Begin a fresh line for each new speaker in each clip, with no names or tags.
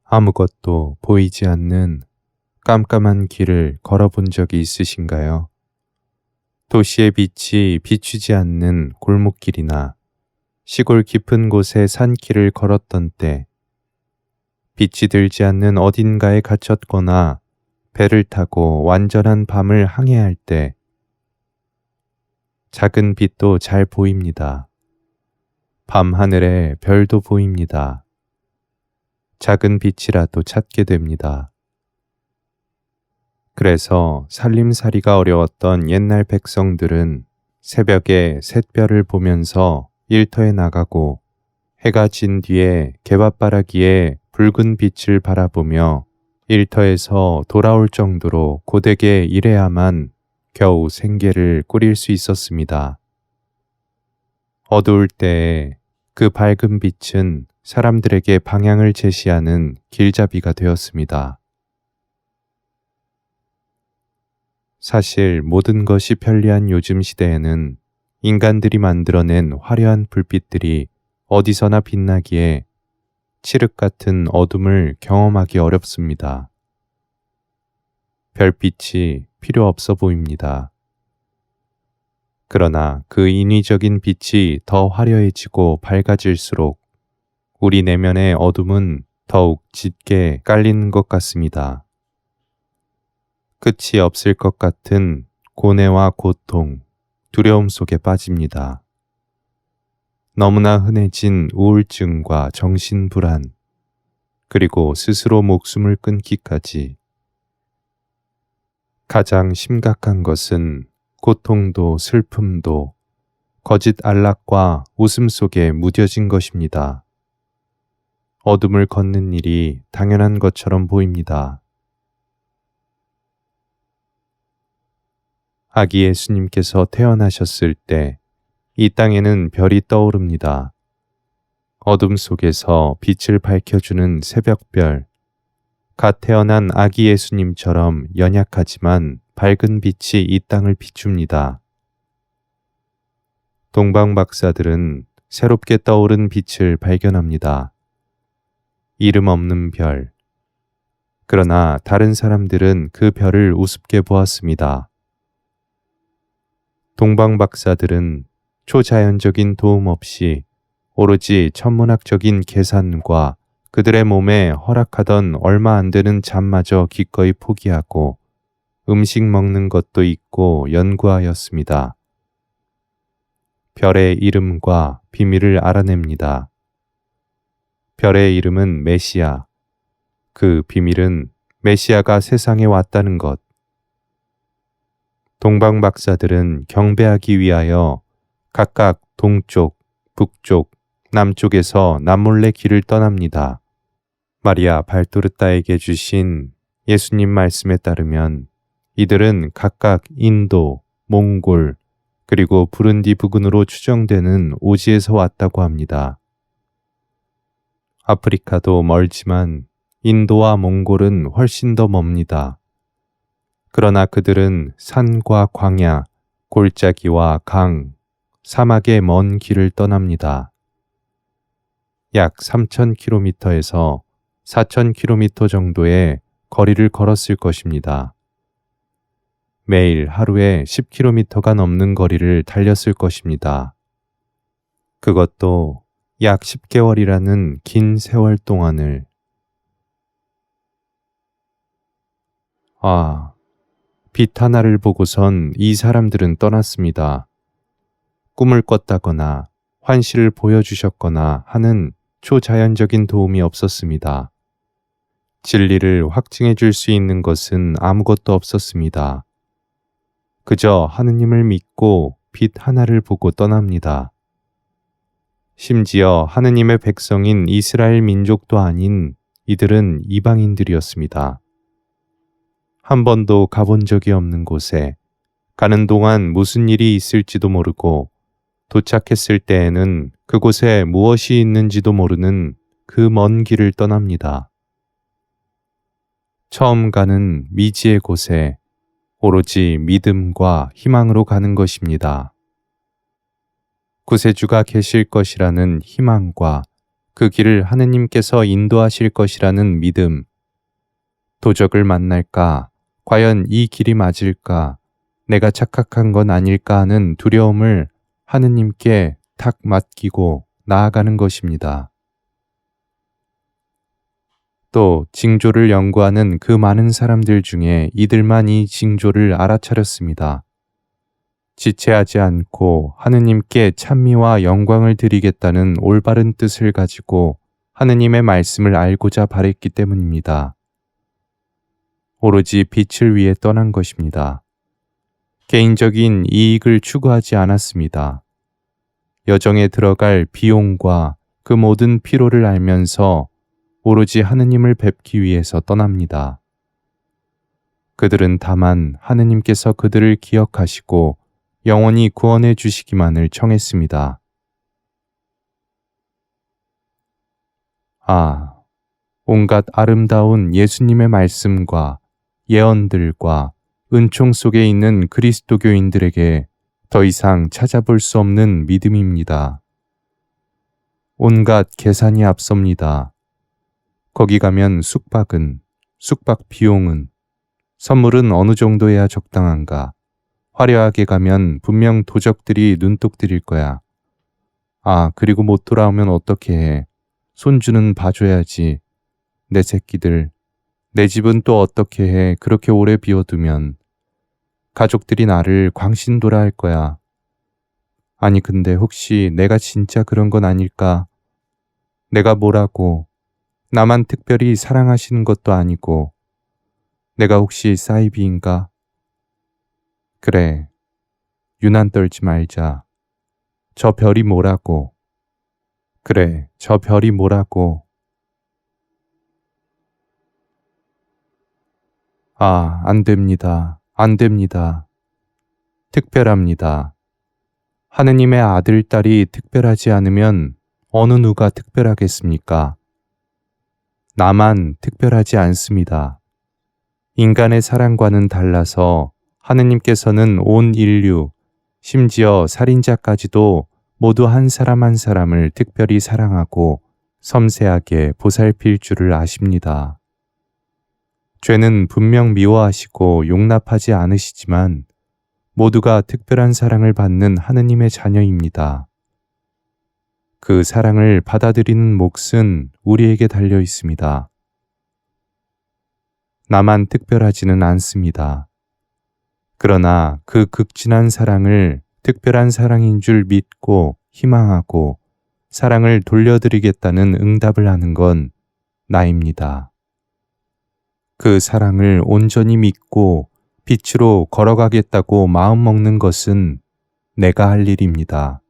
아무것도 보이지 않는 깜깜한 길을 걸어본 적이 있으신가요? 도시의 빛이 비추지 않는 골목길이나 시골 깊은 곳의 산길을 걸었던 때, 빛이 들지 않는 어딘가에 갇혔거나 배를 타고 완전한 밤을 항해할 때, 작은 빛도 잘 보입니다. 밤 하늘에 별도 보입니다. 작은 빛이라도 찾게 됩니다. 그래서 살림살이가 어려웠던 옛날 백성들은 새벽에 샛별을 보면서 일터에 나가고 해가 진 뒤에 개밥바라기에 붉은 빛을 바라보며 일터에서 돌아올 정도로 고되게 일해야만 겨우 생계를 꾸릴 수 있었습니다. 어두울 때에 그 밝은 빛은 사람들에게 방향을 제시하는 길잡이가 되었습니다. 사실 모든 것이 편리한 요즘 시대에는 인간들이 만들어낸 화려한 불빛들이 어디서나 빛나기에 칠흑 같은 어둠을 경험하기 어렵습니다. 별빛이 필요 없어 보입니다. 그러나 그 인위적인 빛이 더 화려해지고 밝아질수록 우리 내면의 어둠은 더욱 짙게 깔리는 것 같습니다. 끝이 없을 것 같은 고뇌와 고통, 두려움 속에 빠집니다. 너무나 흔해진 우울증과 정신불안, 그리고 스스로 목숨을 끊기까지. 가장 심각한 것은 고통도 슬픔도 거짓 안락과 웃음 속에 무뎌진 것입니다. 어둠을 걷는 일이 당연한 것처럼 보입니다. 아기 예수님께서 태어나셨을 때 이 땅에는 별이 떠오릅니다. 어둠 속에서 빛을 밝혀주는 새벽별, 갓 태어난 아기 예수님처럼 연약하지만 밝은 빛이 이 땅을 비춥니다. 동방 박사들은 새롭게 떠오른 빛을 발견합니다. 이름 없는 별. 그러나 다른 사람들은 그 별을 우습게 보았습니다. 동방 박사들은 초자연적인 도움 없이 오로지 천문학적인 계산과 그들의 몸에 허락하던 얼마 안 되는 잠마저 기꺼이 포기하고 음식 먹는 것도 잊고 연구하였습니다. 별의 이름과 비밀을 알아냅니다. 별의 이름은 메시아, 그 비밀은 메시아가 세상에 왔다는 것. 동방 박사들은 경배하기 위하여 각각 동쪽, 북쪽, 남쪽에서 남몰래 길을 떠납니다. 마리아 발도르타에게 주신 예수님 말씀에 따르면 이들은 각각 인도, 몽골, 그리고 부룬디 부근으로 추정되는 오지에서 왔다고 합니다. 아프리카도 멀지만 인도와 몽골은 훨씬 더 멉니다. 그러나 그들은 산과 광야, 골짜기와 강, 사막의 먼 길을 떠납니다. 약 3,000km에서 4,000km 정도의 거리를 걸었을 것입니다. 매일 하루에 10km가 넘는 거리를 달렸을 것입니다. 그것도 약 10개월이라는 긴 세월 동안을. 빛 하나를 보고선 이 사람들은 떠났습니다. 꿈을 꿨다거나 환시를 보여주셨거나 하는 초자연적인 도움이 없었습니다. 진리를 확증해 줄 수 있는 것은 아무것도 없었습니다. 그저 하느님을 믿고 빛 하나를 보고 떠납니다. 심지어 하느님의 백성인 이스라엘 민족도 아닌 이들은 이방인들이었습니다. 한 번도 가본 적이 없는 곳에 가는 동안 무슨 일이 있을지도 모르고 도착했을 때에는 그곳에 무엇이 있는지도 모르는 그 먼 길을 떠납니다. 처음 가는 미지의 곳에 오로지 믿음과 희망으로 가는 것입니다. 구세주가 계실 것이라는 희망과 그 길을 하느님께서 인도하실 것이라는 믿음, 도적을 만날까, 과연 이 길이 맞을까, 내가 착각한 건 아닐까 하는 두려움을 하느님께 탁 맡기고 나아가는 것입니다. 또 징조를 연구하는 그 많은 사람들 중에 이들만 이 징조를 알아차렸습니다. 지체하지 않고 하느님께 찬미와 영광을 드리겠다는 올바른 뜻을 가지고 하느님의 말씀을 알고자 바랬기 때문입니다. 오로지 빛을 위해 떠난 것입니다. 개인적인 이익을 추구하지 않았습니다. 여정에 들어갈 비용과 그 모든 피로를 알면서 오로지 하느님을 뵙기 위해서 떠납니다. 그들은 다만 하느님께서 그들을 기억하시고 영원히 구원해 주시기만을 청했습니다. 아, 온갖 아름다운 예수님의 말씀과 예언들과 은총 속에 있는 그리스도교인들에게 더 이상 찾아볼 수 없는 믿음입니다. 온갖 계산이 앞섭니다. 거기 가면 숙박 비용은, 선물은 어느 정도여야 적당한가? 화려하게 가면 분명 도적들이 눈독 들일 거야. 아, 그리고 못 돌아오면 어떻게 해? 손주는 봐줘야지. 내 새끼들. 내 집은 또 어떻게 해? 그렇게 오래 비워두면. 가족들이 나를 광신도라 할 거야. 아니, 근데 혹시 내가 진짜 그런 건 아닐까? 내가 뭐라고? 나만 특별히 사랑하시는 것도 아니고. 내가 혹시 사이비인가? 그래, 유난 떨지 말자. 저 별이 뭐라고. 그래, 저 별이 뭐라고. 아, 안 됩니다. 안 됩니다. 특별합니다. 하느님의 아들, 딸이 특별하지 않으면 어느 누가 특별하겠습니까? 나만 특별하지 않습니다. 인간의 사랑과는 달라서 하느님께서는 온 인류, 심지어 살인자까지도 모두 한 사람 한 사람을 특별히 사랑하고 섬세하게 보살필 줄을 아십니다. 죄는 분명 미워하시고 용납하지 않으시지만 모두가 특별한 사랑을 받는 하느님의 자녀입니다. 그 사랑을 받아들이는 몫은 우리에게 달려 있습니다. 나만 특별하지는 않습니다. 그러나 그 극진한 사랑을 특별한 사랑인 줄 믿고 희망하고 사랑을 돌려드리겠다는 응답을 하는 건 나입니다. 그 사랑을 온전히 믿고 빛으로 걸어가겠다고 마음먹는 것은 내가 할 일입니다.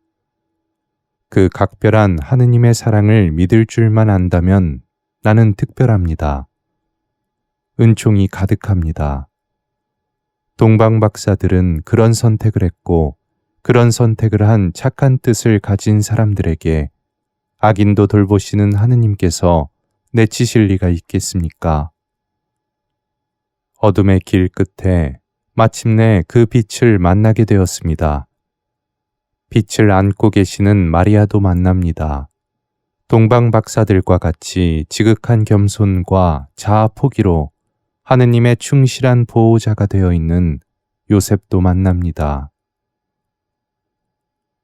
그 각별한 하느님의 사랑을 믿을 줄만 안다면 나는 특별합니다. 은총이 가득합니다. 동방 박사들은 그런 선택을 했고 그런 선택을 한 착한 뜻을 가진 사람들에게 악인도 돌보시는 하느님께서 내치실 리가 있겠습니까? 어둠의 길 끝에 마침내 그 빛을 만나게 되었습니다. 빛을 안고 계시는 마리아도 만납니다. 동방 박사들과 같이 지극한 겸손과 자아 포기로 하느님의 충실한 보호자가 되어 있는 요셉도 만납니다.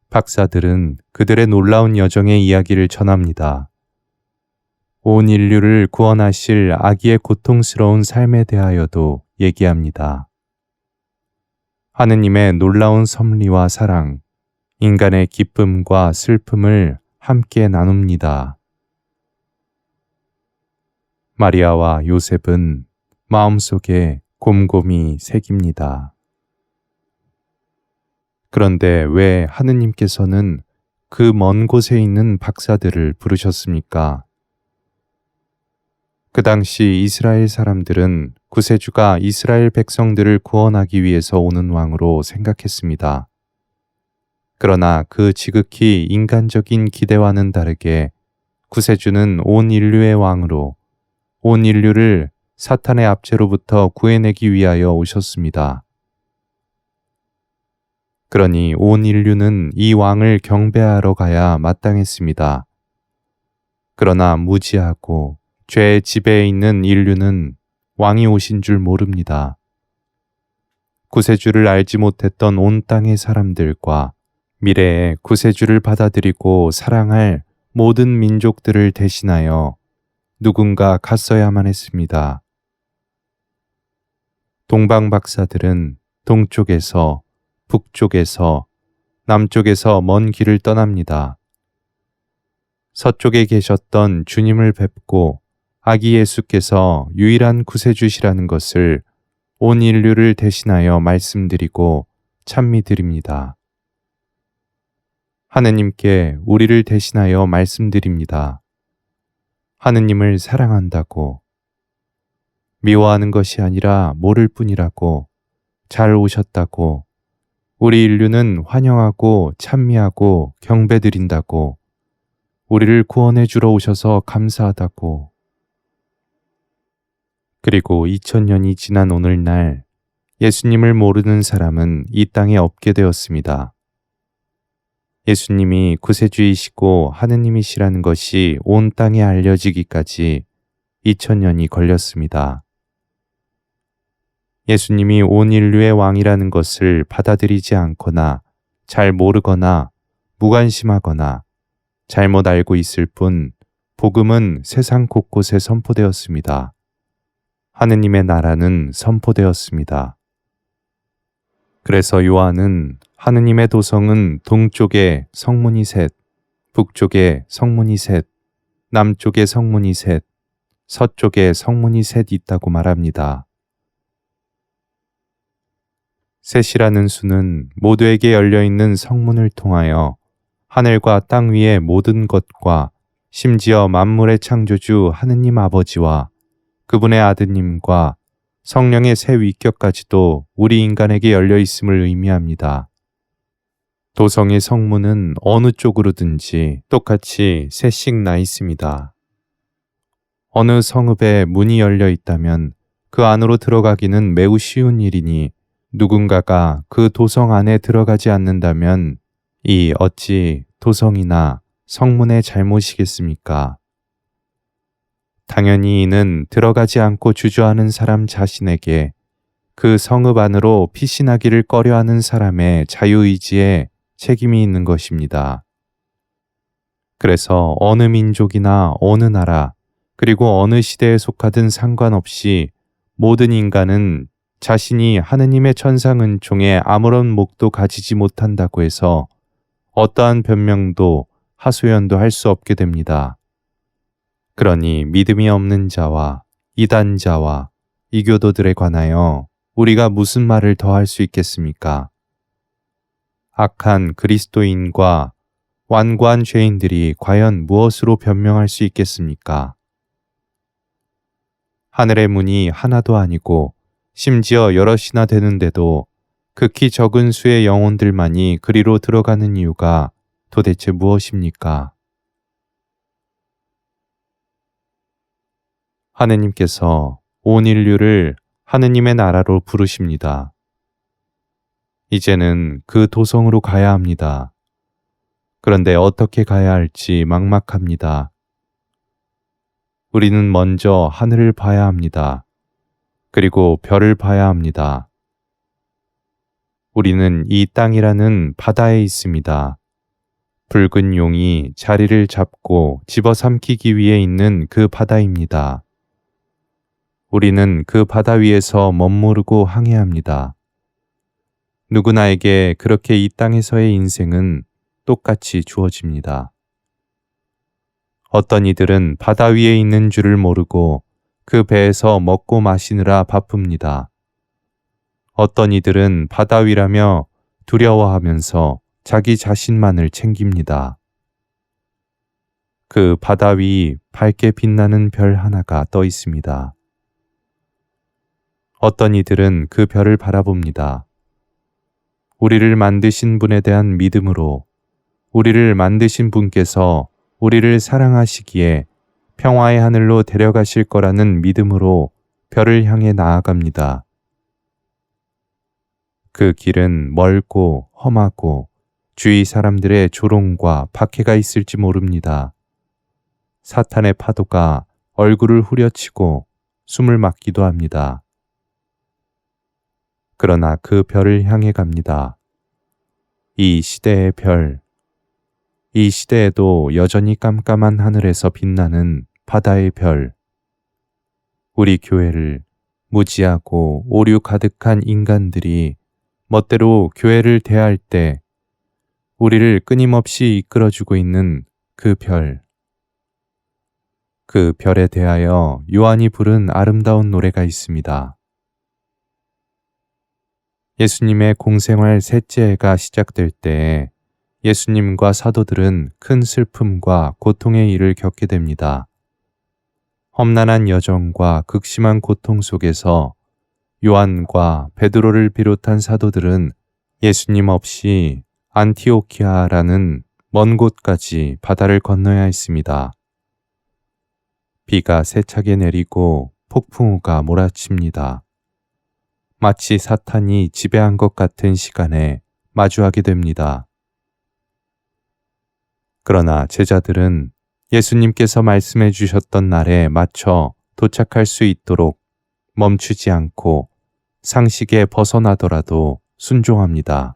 박사들은 그들의 놀라운 여정의 이야기를 전합니다. 온 인류를 구원하실 아기의 고통스러운 삶에 대하여도 얘기합니다. 하느님의 놀라운 섭리와 사랑, 인간의 기쁨과 슬픔을 함께 나눕니다. 마리아와 요셉은 마음속에 곰곰이 새깁니다. 그런데 왜 하느님께서는 그 먼 곳에 있는 박사들을 부르셨습니까? 그 당시 이스라엘 사람들은 구세주가 이스라엘 백성들을 구원하기 위해서 오는 왕으로 생각했습니다. 그러나 그 지극히 인간적인 기대와는 다르게 구세주는 온 인류의 왕으로 온 인류를 사탄의 압제로부터 구해내기 위하여 오셨습니다. 그러니 온 인류는 이 왕을 경배하러 가야 마땅했습니다. 그러나 무지하고 죄의 지배에 있는 인류는 왕이 오신 줄 모릅니다. 구세주를 알지 못했던 온 땅의 사람들과 미래에 구세주를 받아들이고 사랑할 모든 민족들을 대신하여 누군가 갔어야만 했습니다. 동방 박사들은 동쪽에서, 북쪽에서, 남쪽에서 먼 길을 떠납니다. 서쪽에 계셨던 주님을 뵙고 아기 예수께서 유일한 구세주시라는 것을 온 인류를 대신하여 말씀드리고 찬미드립니다. 하느님께 우리를 대신하여 말씀드립니다. 하느님을 사랑한다고, 미워하는 것이 아니라 모를 뿐이라고, 잘 오셨다고, 우리 인류는 환영하고 찬미하고 경배드린다고, 우리를 구원해 주러 오셔서 감사하다고. 그리고 2000년이 지난 오늘날 예수님을 모르는 사람은 이 땅에 없게 되었습니다. 예수님이 구세주이시고 하느님이시라는 것이 온 땅에 알려지기까지 2000년이 걸렸습니다. 예수님이 온 인류의 왕이라는 것을 받아들이지 않거나 잘 모르거나 무관심하거나 잘못 알고 있을 뿐 복음은 세상 곳곳에 선포되었습니다. 하느님의 나라는 선포되었습니다. 그래서 요한은 하느님의 도성은 동쪽에 성문이 셋, 북쪽에 성문이 셋, 남쪽에 성문이 셋, 서쪽에 성문이 셋 있다고 말합니다. 셋이라는 수는 모두에게 열려있는 성문을 통하여 하늘과 땅 위의 모든 것과 심지어 만물의 창조주 하느님 아버지와 그분의 아드님과 성령의 새 위격까지도 우리 인간에게 열려 있음을 의미합니다. 도성의 성문은 어느 쪽으로든지 똑같이 셋씩 나 있습니다. 어느 성읍에 문이 열려 있다면 그 안으로 들어가기는 매우 쉬운 일이니 누군가가 그 도성 안에 들어가지 않는다면 이 어찌 도성이나 성문의 잘못이겠습니까? 당연히 이는 들어가지 않고 주저하는 사람 자신에게 그 성읍 안으로 피신하기를 꺼려하는 사람의 자유의지에 책임이 있는 것입니다. 그래서 어느 민족이나 어느 나라 그리고 어느 시대에 속하든 상관없이 모든 인간은 자신이 하느님의 천상 은총에 아무런 목도 가지지 못한다고 해서 어떠한 변명도 하소연도 할 수 없게 됩니다. 그러니 믿음이 없는 자와 이단자와 이교도들에 관하여 우리가 무슨 말을 더 할 수 있겠습니까? 악한 그리스도인과 완고한 죄인들이 과연 무엇으로 변명할 수 있겠습니까? 하늘의 문이 하나도 아니고 심지어 여럿이나 되는데도 극히 적은 수의 영혼들만이 그리로 들어가는 이유가 도대체 무엇입니까? 하느님께서 온 인류를 하느님의 나라로 부르십니다. 이제는 그 도성으로 가야 합니다. 그런데 어떻게 가야 할지 막막합니다. 우리는 먼저 하늘을 봐야 합니다. 그리고 별을 봐야 합니다. 우리는 이 땅이라는 바다에 있습니다. 붉은 용이 자리를 잡고 집어삼키기 위해 있는 그 바다입니다. 우리는 그 바다 위에서 머무르고 항해합니다. 누구나에게 그렇게 이 땅에서의 인생은 똑같이 주어집니다. 어떤 이들은 바다 위에 있는 줄을 모르고 그 배에서 먹고 마시느라 바쁩니다. 어떤 이들은 바다 위라며 두려워하면서 자기 자신만을 챙깁니다. 그 바다 위 밝게 빛나는 별 하나가 떠 있습니다. 어떤 이들은 그 별을 바라봅니다. 우리를 만드신 분에 대한 믿음으로 우리를 만드신 분께서 우리를 사랑하시기에 평화의 하늘로 데려가실 거라는 믿음으로 별을 향해 나아갑니다. 그 길은 멀고 험하고 주위 사람들의 조롱과 박해가 있을지 모릅니다. 사탄의 파도가 얼굴을 후려치고 숨을 막기도 합니다. 그러나 그 별을 향해 갑니다. 이 시대의 별, 이 시대에도 여전히 깜깜한 하늘에서 빛나는 바다의 별, 우리 교회를 무지하고 오류 가득한 인간들이 멋대로 교회를 대할 때 우리를 끊임없이 이끌어주고 있는 그 별. 그 별에 대하여 요한이 부른 아름다운 노래가 있습니다. 예수님의 공생활 셋째 해가 시작될 때 예수님과 사도들은 큰 슬픔과 고통의 일을 겪게 됩니다. 험난한 여정과 극심한 고통 속에서 요한과 베드로를 비롯한 사도들은 예수님 없이 안티오키아라는 먼 곳까지 바다를 건너야 했습니다. 비가 세차게 내리고 폭풍우가 몰아칩니다. 마치 사탄이 지배한 것 같은 시간에 마주하게 됩니다. 그러나 제자들은 예수님께서 말씀해 주셨던 날에 맞춰 도착할 수 있도록 멈추지 않고 상식에 벗어나더라도 순종합니다.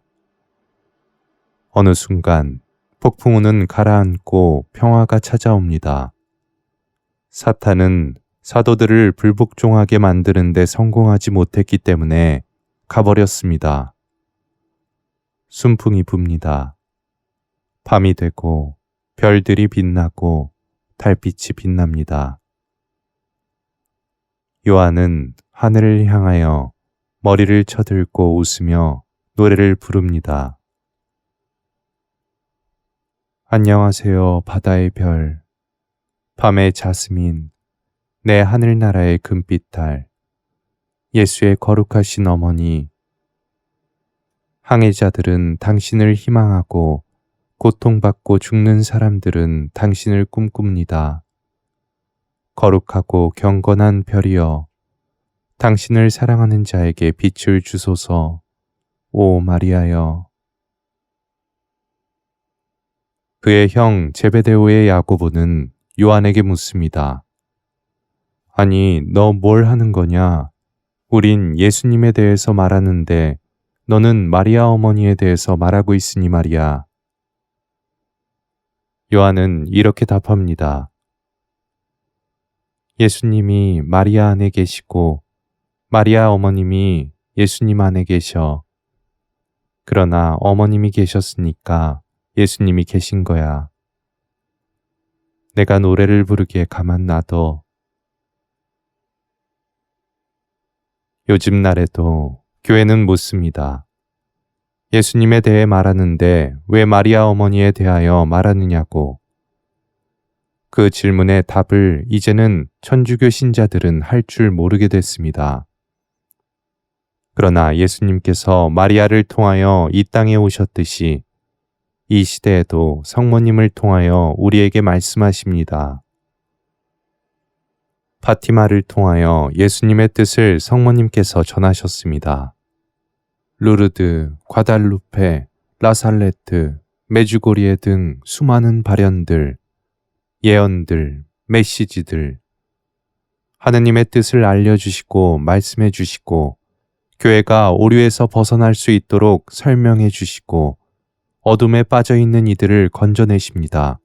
어느 순간 폭풍우는 가라앉고 평화가 찾아옵니다. 사탄은 사도들을 불복종하게 만드는 데 성공하지 못했기 때문에 가버렸습니다. 순풍이 붑니다. 밤이 되고 별들이 빛나고 달빛이 빛납니다. 요한은 하늘을 향하여 머리를 쳐들고 웃으며 노래를 부릅니다. 안녕하세요, 바다의 별. 밤의 자스민, 내 하늘나라의 금빛 달, 예수의 거룩하신 어머니. 항해자들은 당신을 희망하고 고통받고 죽는 사람들은 당신을 꿈꿉니다. 거룩하고 경건한 별이여, 당신을 사랑하는 자에게 빛을 주소서. 오 마리아여. 그의 형 제베데오의 야고보는 요한에게 묻습니다. 아니, 너 뭘 하는 거냐? 우린 예수님에 대해서 말하는데 너는 마리아 어머니에 대해서 말하고 있으니 말이야. 요한은 이렇게 답합니다. 예수님이 마리아 안에 계시고 마리아 어머님이 예수님 안에 계셔. 그러나 어머님이 계셨으니까 예수님이 계신 거야. 내가 노래를 부르기에 가만 놔둬. 요즘 날에도 교회는 묻습니다. 예수님에 대해 말하는데 왜 마리아 어머니에 대하여 말하느냐고. 그 질문의 답을 이제는 천주교 신자들은 할 줄 모르게 됐습니다. 그러나 예수님께서 마리아를 통하여 이 땅에 오셨듯이 이 시대에도 성모님을 통하여 우리에게 말씀하십니다. 파티마를 통하여 예수님의 뜻을 성모님께서 전하셨습니다. 루르드, 과달루페, 라살레트, 메주고리에 등 수많은 발현들, 예언들, 메시지들, 하느님의 뜻을 알려주시고 말씀해 주시고 교회가 오류에서 벗어날 수 있도록 설명해 주시고 어둠에 빠져있는 이들을 건져내십니다.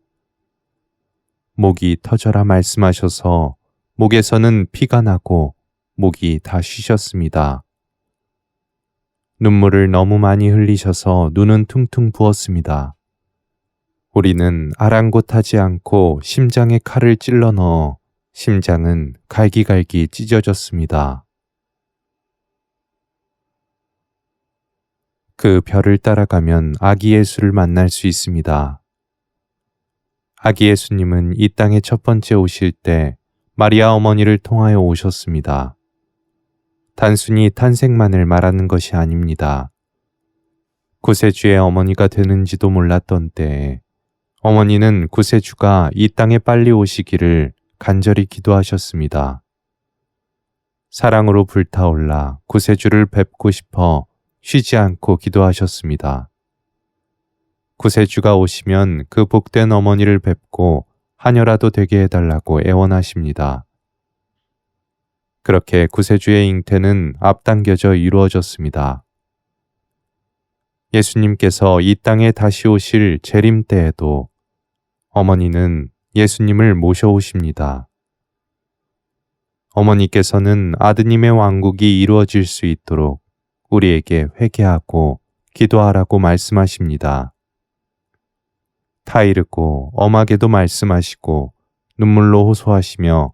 목이 터져라 말씀하셔서 목에서는 피가 나고 목이 다 쉬셨습니다. 눈물을 너무 많이 흘리셔서 눈은 퉁퉁 부었습니다. 우리는 아랑곳하지 않고 심장에 칼을 찔러 넣어 심장은 갈기갈기 찢어졌습니다. 그 별을 따라가면 아기 예수를 만날 수 있습니다. 아기 예수님은 이 땅에 첫 번째 오실 때 마리아 어머니를 통하여 오셨습니다. 단순히 탄생만을 말하는 것이 아닙니다. 구세주의 어머니가 되는지도 몰랐던 때에 어머니는 구세주가 이 땅에 빨리 오시기를 간절히 기도하셨습니다. 사랑으로 불타올라 구세주를 뵙고 싶어 쉬지 않고 기도하셨습니다. 구세주가 오시면 그 복된 어머니를 뵙고 하녀라도 되게 해달라고 애원하십니다. 그렇게 구세주의 잉태는 앞당겨져 이루어졌습니다. 예수님께서 이 땅에 다시 오실 재림 때에도 어머니는 예수님을 모셔오십니다. 어머니께서는 아드님의 왕국이 이루어질 수 있도록 우리에게 회개하고 기도하라고 말씀하십니다. 타이르고 엄하게도 말씀하시고 눈물로 호소하시며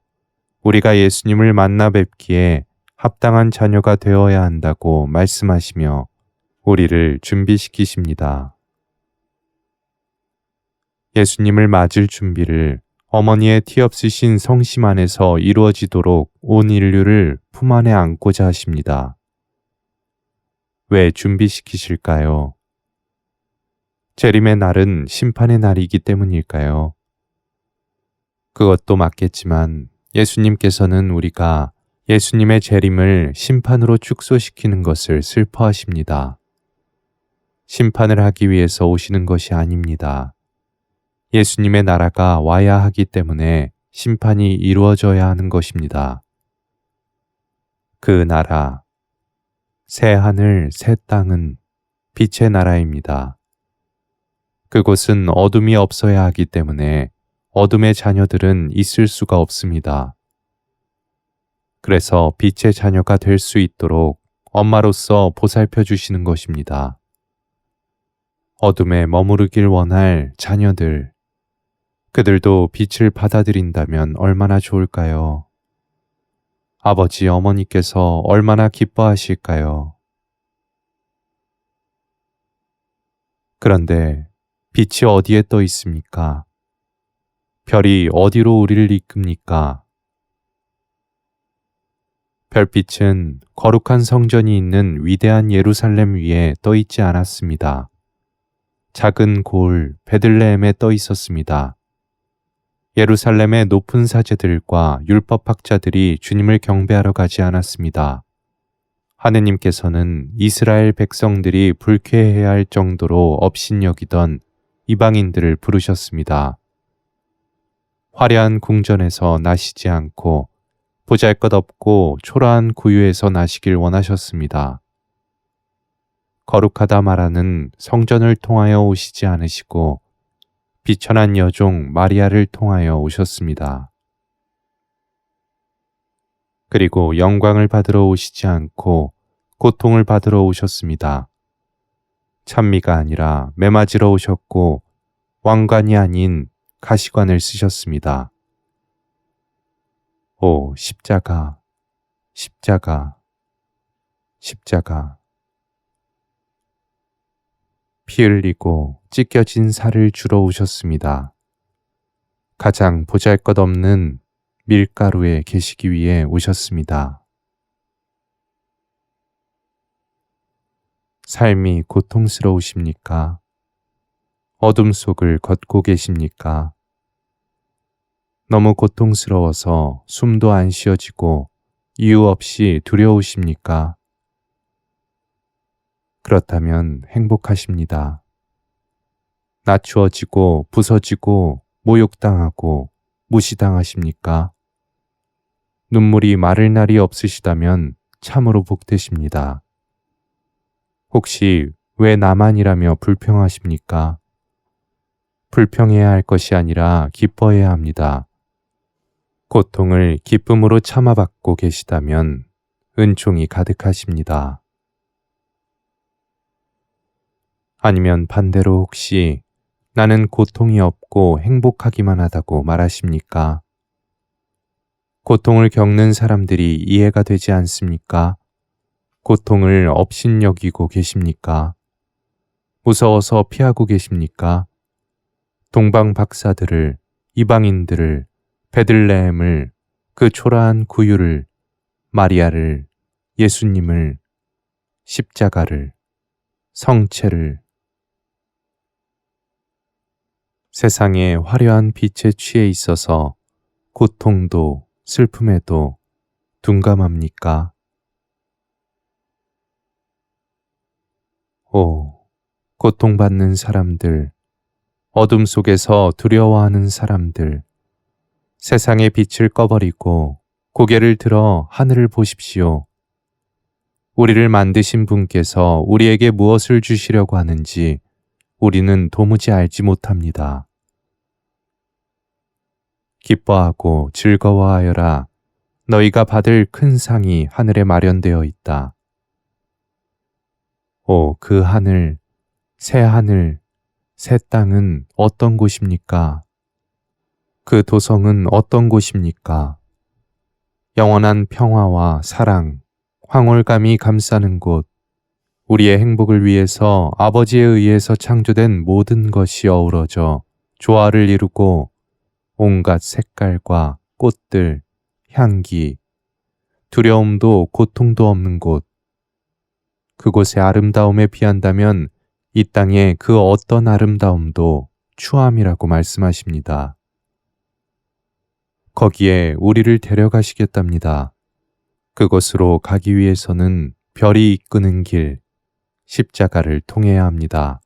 우리가 예수님을 만나 뵙기에 합당한 자녀가 되어야 한다고 말씀하시며 우리를 준비시키십니다. 예수님을 맞을 준비를 어머니의 티 없으신 성심 안에서 이루어지도록 온 인류를 품 안에 안고자 하십니다. 왜 준비시키실까요? 재림의 날은 심판의 날이기 때문일까요? 그것도 맞겠지만 예수님께서는 우리가 예수님의 재림을 심판으로 축소시키는 것을 슬퍼하십니다. 심판을 하기 위해서 오시는 것이 아닙니다. 예수님의 나라가 와야 하기 때문에 심판이 이루어져야 하는 것입니다. 그 나라, 새 하늘, 새 땅은 빛의 나라입니다. 그곳은 어둠이 없어야 하기 때문에 어둠의 자녀들은 있을 수가 없습니다. 그래서 빛의 자녀가 될 수 있도록 엄마로서 보살펴 주시는 것입니다. 어둠에 머무르길 원할 자녀들, 그들도 빛을 받아들인다면 얼마나 좋을까요? 아버지, 어머니께서 얼마나 기뻐하실까요? 그런데 빛이 어디에 떠 있습니까? 별이 어디로 우리를 이끕니까? 별빛은 거룩한 성전이 있는 위대한 예루살렘 위에 떠 있지 않았습니다. 작은 골 베들레헴에 떠 있었습니다. 예루살렘의 높은 사제들과 율법학자들이 주님을 경배하러 가지 않았습니다. 하느님께서는 이스라엘 백성들이 불쾌해야 할 정도로 업신여기던 이방인들을 부르셨습니다. 화려한 궁전에서 나시지 않고 보잘것없고 초라한 구유에서 나시길 원하셨습니다. 거룩하다 말하는 성전을 통하여 오시지 않으시고 비천한 여종 마리아를 통하여 오셨습니다. 그리고 영광을 받으러 오시지 않고 고통을 받으러 오셨습니다. 찬미가 아니라 매맞으러 오셨고 왕관이 아닌 가시관을 쓰셨습니다. 오, 십자가, 십자가, 십자가. 피 흘리고 찢겨진 살을 주러 오셨습니다. 가장 보잘것없는 밀가루에 계시기 위해 오셨습니다. 삶이 고통스러우십니까? 어둠 속을 걷고 계십니까? 너무 고통스러워서 숨도 안 쉬어지고 이유 없이 두려우십니까? 그렇다면 행복하십니다. 낮추어지고 부서지고 모욕당하고 무시당하십니까? 눈물이 마를 날이 없으시다면 참으로 복되십니다. 혹시 왜 나만이라며 불평하십니까? 불평해야 할 것이 아니라 기뻐해야 합니다. 고통을 기쁨으로 참아받고 계시다면 은총이 가득하십니다. 아니면 반대로 혹시 나는 고통이 없고 행복하기만 하다고 말하십니까? 고통을 겪는 사람들이 이해가 되지 않습니까? 고통을 업신여기고 계십니까? 무서워서 피하고 계십니까? 동방 박사들을, 이방인들을, 베들레헴을, 그 초라한 구유를, 마리아를, 예수님을, 십자가를, 성체를, 세상의 화려한 빛에 취해 있어서 고통도 슬픔에도 둔감합니까? 오, 고통받는 사람들, 어둠 속에서 두려워하는 사람들, 세상의 빛을 꺼버리고 고개를 들어 하늘을 보십시오. 우리를 만드신 분께서 우리에게 무엇을 주시려고 하는지 우리는 도무지 알지 못합니다. 기뻐하고 즐거워하여라. 너희가 받을 큰 상이 하늘에 마련되어 있다. 오, 그 하늘, 새 땅은 어떤 곳입니까? 그 도성은 어떤 곳입니까? 영원한 평화와 사랑, 황홀감이 감싸는 곳, 우리의 행복을 위해서 아버지에 의해서 창조된 모든 것이 어우러져 조화를 이루고 온갖 색깔과 꽃들, 향기, 두려움도 고통도 없는 곳. 그곳의 아름다움에 비한다면 이 땅의 그 어떤 아름다움도 추함이라고 말씀하십니다. 거기에 우리를 데려가시겠답니다. 그곳으로 가기 위해서는 별이 이끄는 길, 십자가를 통해야 합니다.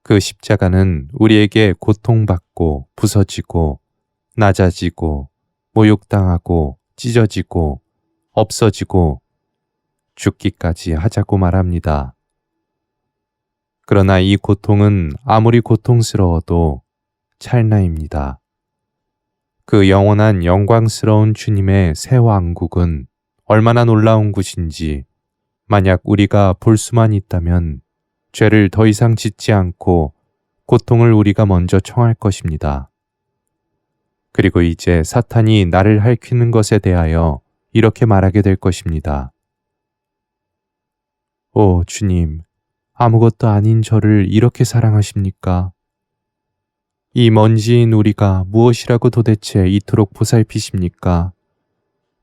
그 십자가는 우리에게 고통받고 부서지고 낮아지고 모욕당하고 찢어지고 없어지고 죽기까지 하자고 말합니다. 그러나 이 고통은 아무리 고통스러워도 찰나입니다. 그 영원한 영광스러운 주님의 새 왕국은 얼마나 놀라운 곳인지 만약 우리가 볼 수만 있다면 죄를 더 이상 짓지 않고 고통을 우리가 먼저 청할 것입니다. 그리고 이제 사탄이 나를 핥히는 것에 대하여 이렇게 말하게 될 것입니다. 오 주님, 아무것도 아닌 저를 이렇게 사랑하십니까? 이 먼지인 우리가 무엇이라고 도대체 이토록 보살피십니까?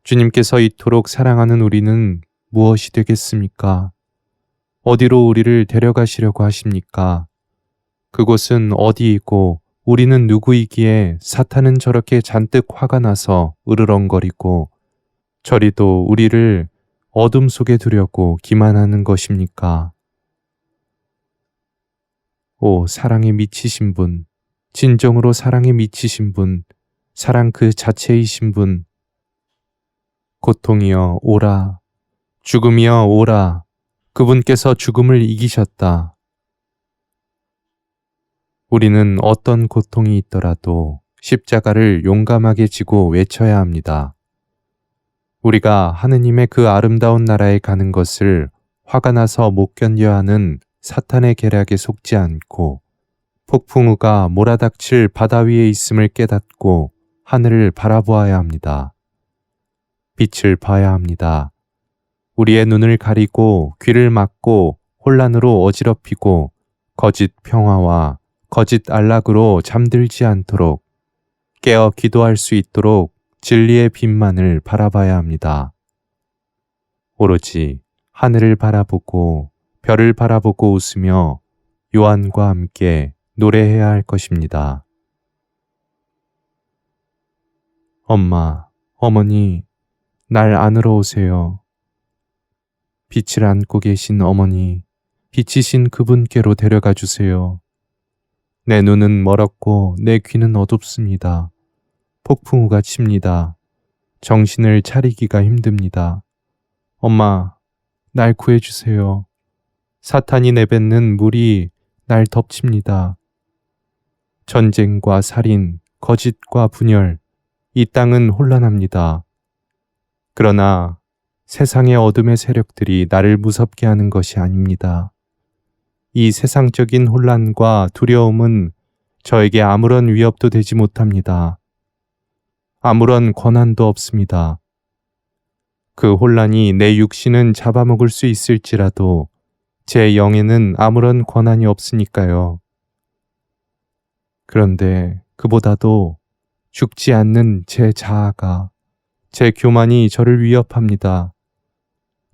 주님께서 이토록 사랑하는 우리는 무엇이 되겠습니까? 어디로 우리를 데려가시려고 하십니까? 그곳은 어디이고 우리는 누구이기에 사탄은 저렇게 잔뜩 화가 나서 으르렁거리고 저리도 우리를 어둠 속에 두려고 기만하는 것입니까? 오, 사랑에 미치신 분, 진정으로 사랑에 미치신 분, 사랑 그 자체이신 분, 고통이여 오라, 죽음이여 오라, 그분께서 죽음을 이기셨다. 우리는 어떤 고통이 있더라도 십자가를 용감하게 지고 외쳐야 합니다. 우리가 하느님의 그 아름다운 나라에 가는 것을 화가 나서 못 견뎌야 하는 사탄의 계략에 속지 않고 폭풍우가 몰아닥칠 바다 위에 있음을 깨닫고 하늘을 바라보아야 합니다. 빛을 봐야 합니다. 우리의 눈을 가리고 귀를 막고 혼란으로 어지럽히고 거짓 평화와 거짓 안락으로 잠들지 않도록 깨어 기도할 수 있도록 진리의 빛만을 바라봐야 합니다. 오로지 하늘을 바라보고 별을 바라보고 웃으며 요한과 함께 노래해야 할 것입니다. 엄마, 어머니, 날 안으러 오세요. 빛을 안고 계신 어머니, 빛이신 그분께로 데려가 주세요. 내 눈은 멀었고 내 귀는 어둡습니다. 폭풍우가 칩니다. 정신을 차리기가 힘듭니다. 엄마, 날 구해주세요. 사탄이 내뱉는 물이 날 덮칩니다. 전쟁과 살인, 거짓과 분열, 이 땅은 혼란합니다. 그러나 세상의 어둠의 세력들이 나를 무섭게 하는 것이 아닙니다. 이 세상적인 혼란과 두려움은 저에게 아무런 위협도 되지 못합니다. 아무런 권한도 없습니다. 그 혼란이 내 육신은 잡아먹을 수 있을지라도 제 영에는 아무런 권한이 없으니까요. 그런데 그보다도 죽지 않는 제 자아가, 제 교만이 저를 위협합니다.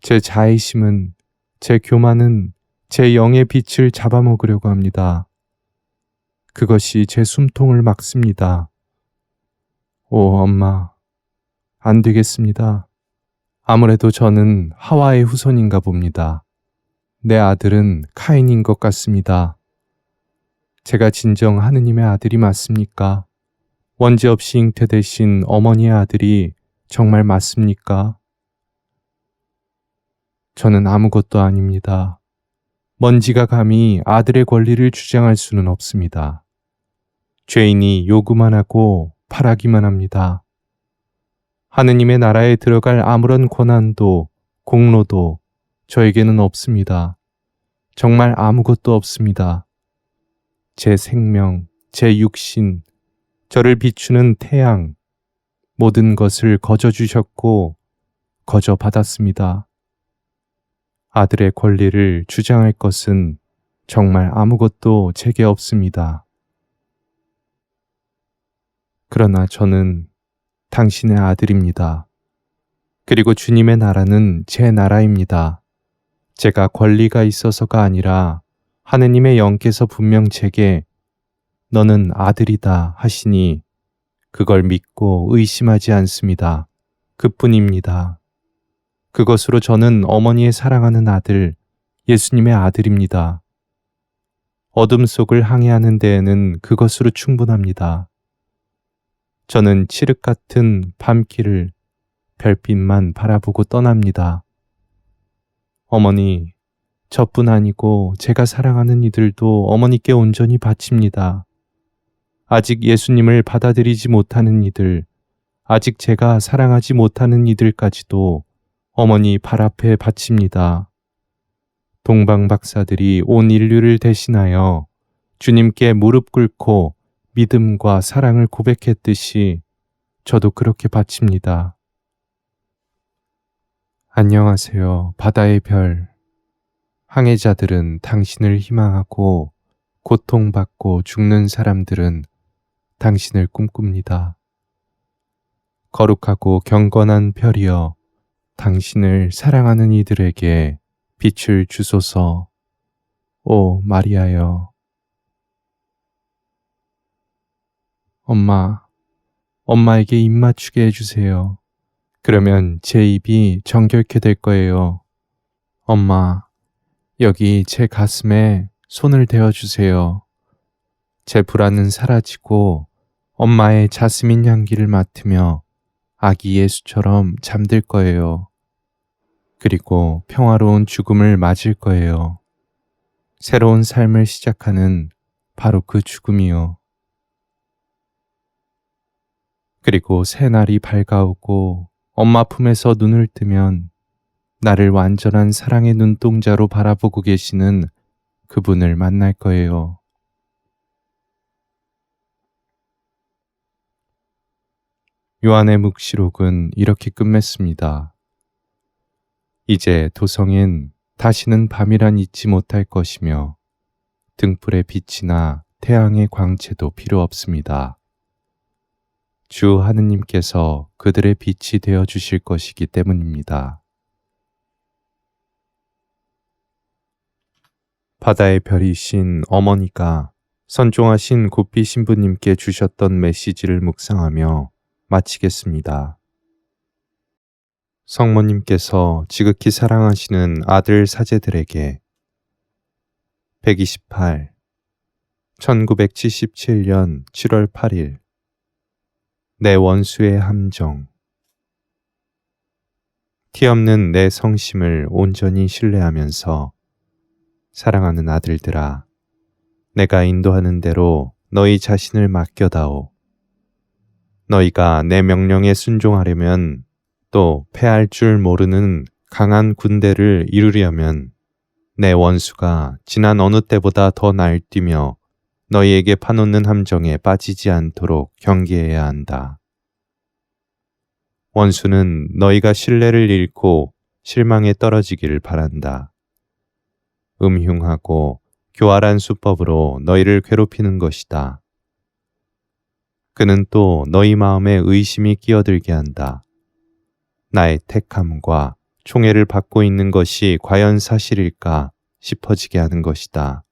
제 자의심은, 제 교만은 제 영의 빛을 잡아먹으려고 합니다. 그것이 제 숨통을 막습니다. 오, 엄마, 안 되겠습니다. 아무래도 저는 하와의 후손인가 봅니다. 내 아들은 카인인 것 같습니다. 제가 진정 하느님의 아들이 맞습니까? 원죄 없이 잉태되신 어머니의 아들이 정말 맞습니까? 저는 아무것도 아닙니다. 먼지가 감히 아들의 권리를 주장할 수는 없습니다. 죄인이 요구만 하고 바라기만 합니다. 하느님의 나라에 들어갈 아무런 권한도 공로도 저에게는 없습니다. 정말 아무것도 없습니다. 제 생명, 제 육신, 저를 비추는 태양, 모든 것을 거저 주셨고 거저 받았습니다. 아들의 권리를 주장할 것은 정말 아무것도 제게 없습니다. 그러나 저는 당신의 아들입니다. 그리고 주님의 나라는 제 나라입니다. 제가 권리가 있어서가 아니라 하느님의 영께서 분명 제게 너는 아들이다 하시니 그걸 믿고 의심하지 않습니다. 그뿐입니다. 그것으로 저는 어머니의 사랑하는 아들, 예수님의 아들입니다. 어둠 속을 항해하는 데에는 그것으로 충분합니다. 저는 칠흑 같은 밤길을 별빛만 바라보고 떠납니다. 어머니, 저뿐 아니고 제가 사랑하는 이들도 어머니께 온전히 바칩니다. 아직 예수님을 받아들이지 못하는 이들, 아직 제가 사랑하지 못하는 이들까지도 어머니 발 앞에 바칩니다. 동방 박사들이 온 인류를 대신하여 주님께 무릎 꿇고 믿음과 사랑을 고백했듯이 저도 그렇게 바칩니다. 안녕하세요, 바다의 별. 항해자들은 당신을 희망하고 고통받고 죽는 사람들은 당신을 꿈꿉니다. 거룩하고 경건한 별이여, 당신을 사랑하는 이들에게 빛을 주소서. 오 마리아여. 엄마에게 입 맞추게 해주세요. 그러면 제 입이 정결케 될 거예요. 엄마, 여기 제 가슴에 손을 대어주세요. 제 불안은 사라지고 엄마의 자스민 향기를 맡으며 아기 예수처럼 잠들 거예요. 그리고 평화로운 죽음을 맞을 거예요. 새로운 삶을 시작하는 바로 그 죽음이요. 그리고 새날이 밝아오고 엄마 품에서 눈을 뜨면 나를 완전한 사랑의 눈동자로 바라보고 계시는 그분을 만날 거예요. 요한의 묵시록은 이렇게 끝맺습니다. 이제 도성엔 다시는 밤이란 잊지 못할 것이며 등불의 빛이나 태양의 광채도 필요 없습니다. 주 하느님께서 그들의 빛이 되어 주실 것이기 때문입니다. 바다의 별이신 어머니가 선종하신 고삐 신부님께 주셨던 메시지를 묵상하며 마치겠습니다. 성모님께서 지극히 사랑하시는 아들 사제들에게 128 1977년 7월 8일 내 원수의 함정. 티없는 내 성심을 온전히 신뢰하면서 사랑하는 아들들아, 내가 인도하는 대로 너희 자신을 맡겨다오. 너희가 내 명령에 순종하려면, 또 패할 줄 모르는 강한 군대를 이루려면 내 원수가 지난 어느 때보다 더 날뛰며 너희에게 파놓는 함정에 빠지지 않도록 경계해야 한다. 원수는 너희가 신뢰를 잃고 실망에 떨어지기를 바란다. 음흉하고 교활한 수법으로 너희를 괴롭히는 것이다. 그는 또 너희 마음에 의심이 끼어들게 한다. 나의 택함과 총애를 받고 있는 것이 과연 사실일까 싶어지게 하는 것이다.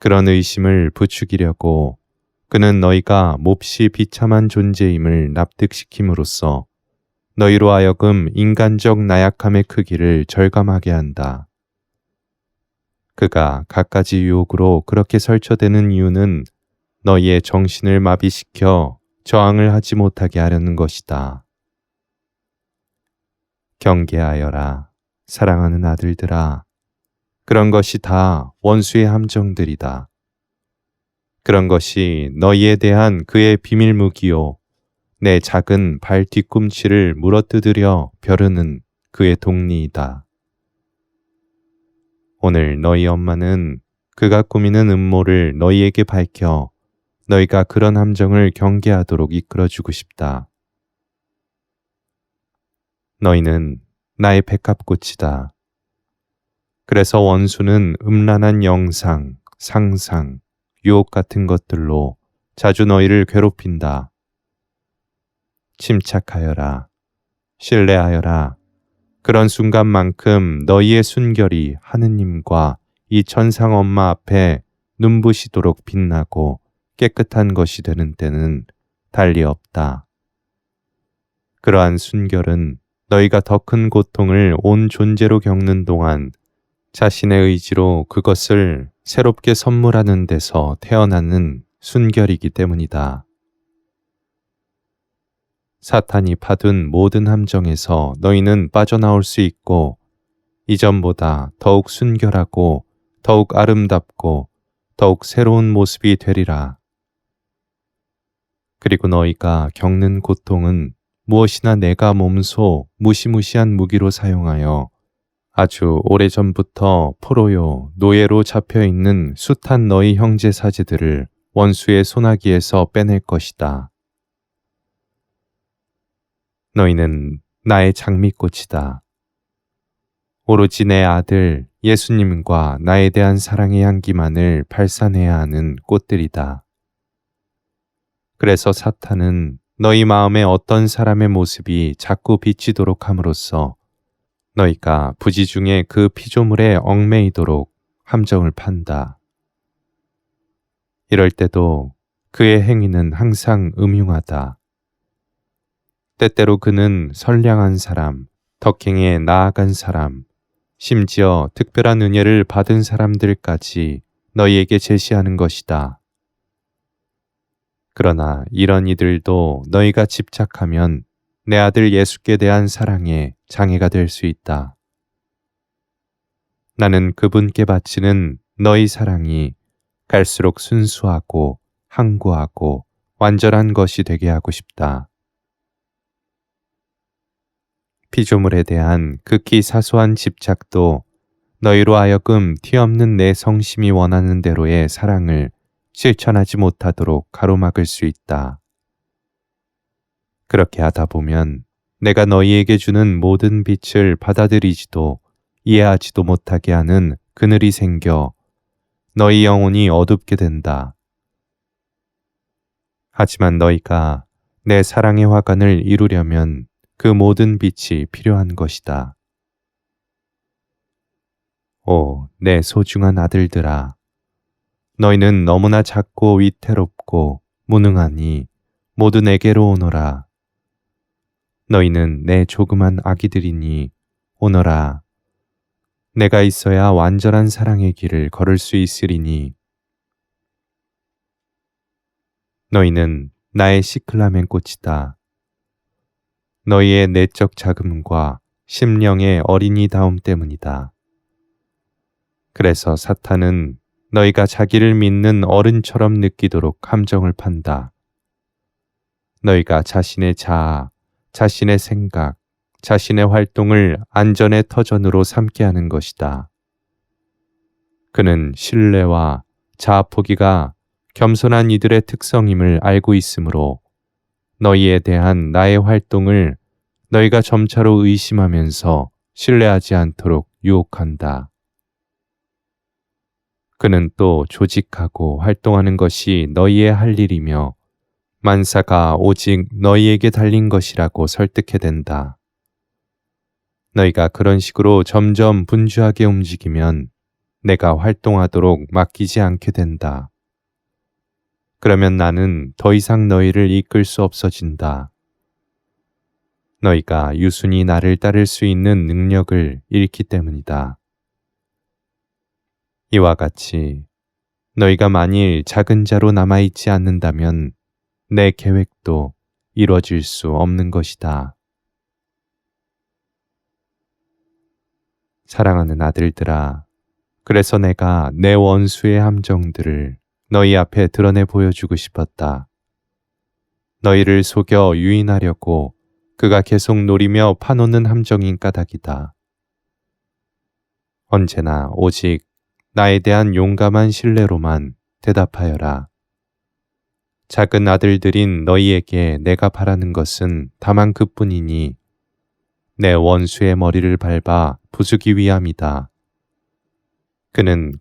그런 의심을 부추기려고 그는 너희가 몹시 비참한 존재임을 납득시킴으로써 너희로 하여금 인간적 나약함의 크기를 절감하게 한다. 그가 갖가지 유혹으로 그렇게 설쳐대는 이유는 너희의 정신을 마비시켜 저항을 하지 못하게 하려는 것이다. 경계하여라, 사랑하는 아들들아. 그런 것이 다 원수의 함정들이다. 그런 것이 너희에 대한 그의 비밀 무기요, 내 작은 발 뒤꿈치를 물어뜯으려 벼르는 그의 독리이다. 오늘 너희 엄마는 그가 꾸미는 음모를 너희에게 밝혀 너희가 그런 함정을 경계하도록 이끌어주고 싶다. 너희는 나의 백합꽃이다. 그래서 원수는 음란한 영상, 상상, 유혹 같은 것들로 자주 너희를 괴롭힌다. 침착하여라. 신뢰하여라. 그런 순간만큼 너희의 순결이 하느님과 이 천상 엄마 앞에 눈부시도록 빛나고 깨끗한 것이 되는 때는 달리 없다. 그러한 순결은 너희가 더 큰 고통을 온 존재로 겪는 동안 자신의 의지로 그것을 새롭게 선물하는 데서 태어나는 순결이기 때문이다. 사탄이 파둔 모든 함정에서 너희는 빠져나올 수 있고 이전보다 더욱 순결하고 더욱 아름답고 더욱 새로운 모습이 되리라. 그리고 너희가 겪는 고통은 무엇이나 내가 몸소 무시무시한 무기로 사용하여 아주 오래전부터 포로요, 노예로 잡혀있는 숱한 너희 형제 사제들을 원수의 소나기에서 빼낼 것이다. 너희는 나의 장미꽃이다. 오로지 내 아들 예수님과 나에 대한 사랑의 향기만을 발산해야 하는 꽃들이다. 그래서 사탄은 너희 마음에 어떤 사람의 모습이 자꾸 비치도록 함으로써 너희가 부지 중에 그 피조물에 얽매이도록 함정을 판다. 이럴 때도 그의 행위는 항상 음흉하다. 때때로 그는 선량한 사람, 덕행에 나아간 사람, 심지어 특별한 은혜를 받은 사람들까지 너희에게 제시하는 것이다. 그러나 이런 이들도 너희가 집착하면 내 아들 예수께 대한 사랑에 장애가 될 수 있다. 나는 그분께 바치는 너희 사랑이 갈수록 순수하고 항구하고 완전한 것이 되게 하고 싶다. 피조물에 대한 극히 사소한 집착도 너희로 하여금 티없는 내 성심이 원하는 대로의 사랑을 실천하지 못하도록 가로막을 수 있다. 그렇게 하다 보면 내가 너희에게 주는 모든 빛을 받아들이지도 이해하지도 못하게 하는 그늘이 생겨 너희 영혼이 어둡게 된다. 하지만 너희가 내 사랑의 화관을 이루려면 그 모든 빛이 필요한 것이다. 오, 내 소중한 아들들아. 너희는 너무나 작고 위태롭고 무능하니 모두 내게로 오너라. 너희는 내 조그만 아기들이니 오너라. 내가 있어야 완전한 사랑의 길을 걸을 수 있으리니. 너희는 나의 시클라멘 꽃이다. 너희의 내적 자금과 심령의 어린이다움 때문이다. 그래서 사탄은 너희가 자기를 믿는 어른처럼 느끼도록 함정을 판다. 너희가 자신의 자아, 자신의 생각, 자신의 활동을 안전의 터전으로 삼게 하는 것이다. 그는 신뢰와 자아 포기가 겸손한 이들의 특성임을 알고 있으므로 너희에 대한 나의 활동을 너희가 점차로 의심하면서 신뢰하지 않도록 유혹한다. 그는 또 조직하고 활동하는 것이 너희의 할 일이며 만사가 오직 너희에게 달린 것이라고 설득해댄다. 너희가 그런 식으로 점점 분주하게 움직이면 내가 활동하도록 맡기지 않게 된다. 그러면 나는 더 이상 너희를 이끌 수 없어진다. 너희가 유순히 나를 따를 수 있는 능력을 잃기 때문이다. 이와 같이 너희가 만일 작은 자로 남아있지 않는다면 내 계획도 이루어질 수 없는 것이다. 사랑하는 아들들아, 그래서 내가 내 원수의 함정들을 너희 앞에 드러내 보여주고 싶었다. 너희를 속여 유인하려고 그가 계속 노리며 파놓는 함정인 까닭이다. 언제나 오직 나에 대한 용감한 신뢰로만 대답하여라. 작은 아들들인 너희에게 내가 바라는 것은 다만 그뿐이니 내 원수의 머리를 밟아 부수기 위함이다. 그는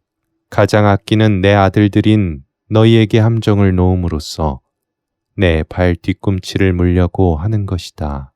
가장 아끼는 내 아들들인 너희에게 함정을 놓음으로써 내 발 뒤꿈치를 물려고 하는 것이다.